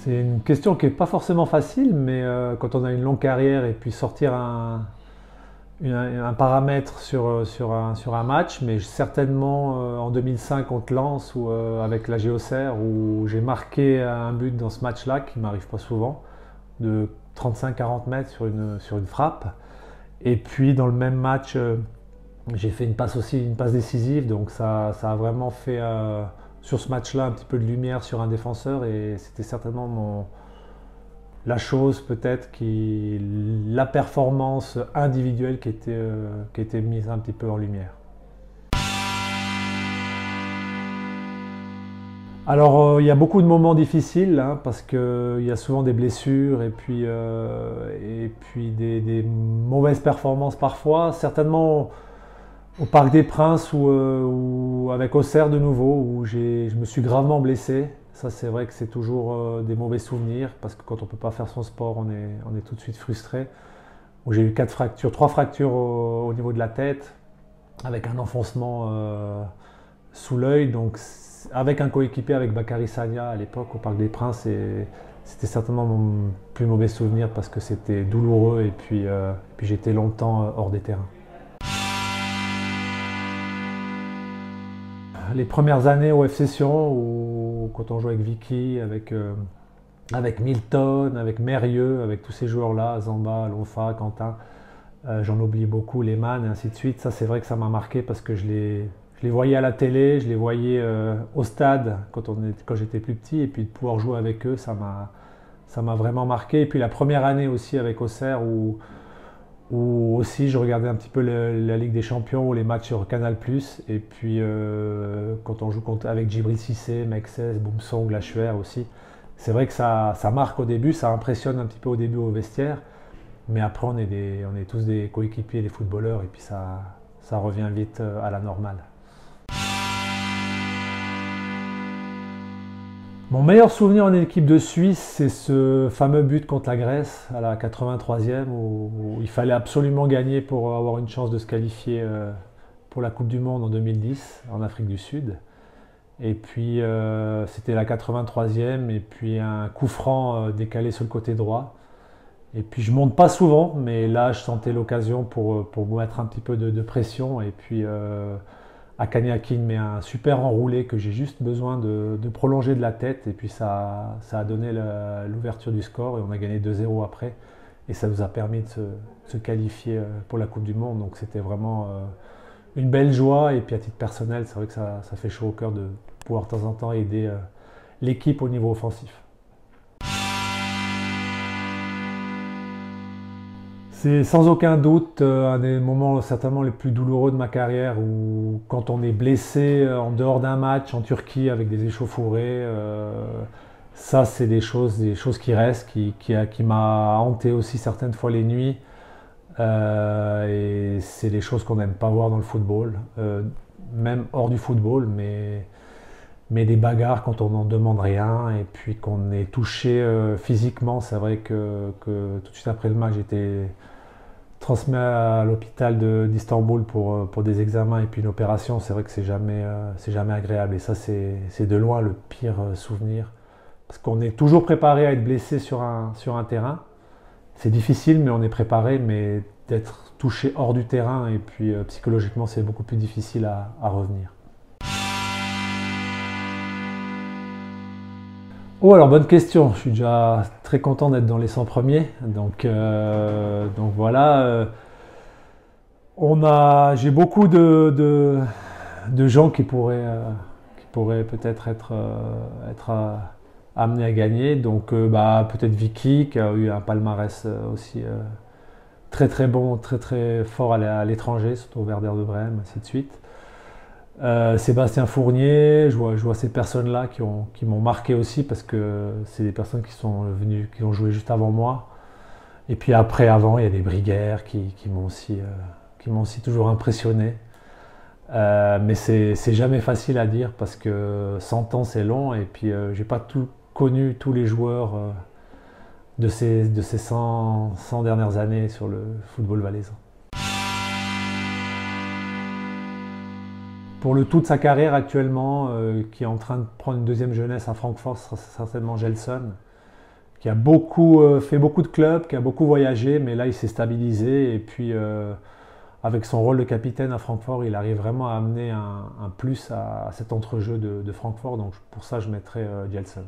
C'est une question qui n'est pas forcément facile, mais quand on a une longue carrière et puis sortir un paramètre sur un match, mais certainement en 2005 contre Lens ou avec la Géocère où j'ai marqué un but dans ce match-là qui m'arrive pas souvent, de 35-40 mètres sur une frappe. Et puis dans le même match, j'ai fait une passe aussi, une passe décisive, donc ça a vraiment fait sur ce match-là un petit peu de lumière sur un défenseur et c'était certainement la chose peut-être la performance individuelle qui était mise un petit peu en lumière. Alors il y a beaucoup de moments difficiles hein, parce qu'il y a souvent des blessures et puis des mauvaises performances parfois. Certainement au Parc des Princes ou avec Auxerre de nouveau, où je me suis gravement blessé. Ça, c'est vrai que c'est toujours des mauvais souvenirs, parce que quand on ne peut pas faire son sport, on est tout de suite frustré. Où j'ai eu 4 fractures, 3 fractures au niveau de la tête, avec un enfoncement sous l'œil. Donc, avec un coéquipier, avec Bakary Sagna à l'époque au Parc des Princes, et c'était certainement mon plus mauvais souvenir parce que c'était douloureux et puis j'étais longtemps hors des terrains. Les premières années au FC Sion, quand on jouait avec Vicky, avec Milton, avec Mérieux, avec tous ces joueurs-là, Zamba, Lonfa, Quentin, j'en oublie beaucoup, Lehmann et ainsi de suite. Ça, c'est vrai que ça m'a marqué parce que je les voyais à la télé, je les voyais au stade quand j'étais plus petit, et puis de pouvoir jouer avec eux, ça m'a vraiment marqué. Et puis la première année aussi avec Auxerre, où aussi je regardais un petit peu la Ligue des Champions ou les matchs sur Canal+. Et puis quand on joue avec Djibril Cissé, Mexès, Boumsong, Lachuer aussi, c'est vrai que ça marque au début, ça impressionne un petit peu au début au vestiaire, mais après on est tous des coéquipiers, des footballeurs, et puis ça revient vite à la normale. Mon meilleur souvenir en équipe de Suisse, c'est ce fameux but contre la Grèce à la 83e où il fallait absolument gagner pour avoir une chance de se qualifier pour la Coupe du Monde en 2010 en Afrique du Sud. Et puis c'était la 83e et puis un coup franc décalé sur le côté droit. Et puis je monte pas souvent, mais là je sentais l'occasion pour mettre un petit peu de pression. Et puis Akane Akin met un super enroulé que j'ai juste besoin de prolonger de la tête. Et puis ça a donné l'ouverture du score et on a gagné 2-0 après. Et ça nous a permis de se qualifier pour la Coupe du Monde. Donc c'était vraiment une belle joie. Et puis à titre personnel, c'est vrai que ça fait chaud au cœur de pouvoir de temps en temps aider l'équipe au niveau offensif. C'est sans aucun doute un des moments certainement les plus douloureux de ma carrière où quand on est blessé en dehors d'un match en Turquie avec des échauffourées, ça c'est des choses qui restent, qui m'a hanté aussi certaines fois les nuits. Et c'est des choses qu'on n'aime pas voir dans le football, même hors du football, mais des bagarres quand on n'en demande rien et puis qu'on est touché physiquement. C'est vrai que tout de suite après le match, j'étais transmis à l'hôpital d'Istanbul pour des examens et puis une opération. C'est vrai que c'est jamais agréable. Et ça, c'est de loin le pire souvenir. Parce qu'on est toujours préparé à être blessé sur un terrain. C'est difficile, mais on est préparé. Mais d'être touché hors du terrain et puis psychologiquement, c'est beaucoup plus difficile à revenir. Oh alors bonne question, je suis déjà très content d'être dans les 100 premiers. Donc voilà, j'ai beaucoup de gens qui pourraient peut-être être amenés à gagner. Donc peut-être Vicky qui a eu un palmarès aussi très très bon, très très fort à l'étranger, surtout au Werder de Brême, ainsi de suite. Sébastien Fournier, je vois ces personnes-là qui m'ont marqué aussi parce que c'est des personnes qui sont venues, qui ont joué juste avant moi. Et puis avant, il y a des Briguères qui m'ont aussi toujours impressionné. Mais c'est jamais facile à dire parce que 100 ans c'est long et puis j'ai pas connu tous les joueurs de ces 100 dernières années sur le football valaisan. Pour le tout de sa carrière actuellement, qui est en train de prendre une deuxième jeunesse à Francfort, ce sera certainement Gelson, qui a beaucoup fait beaucoup de clubs, qui a beaucoup voyagé, mais là il s'est stabilisé et puis avec son rôle de capitaine à Francfort, il arrive vraiment à amener un plus à cet entrejeu de Francfort. Donc pour ça, je mettrais Bielsa.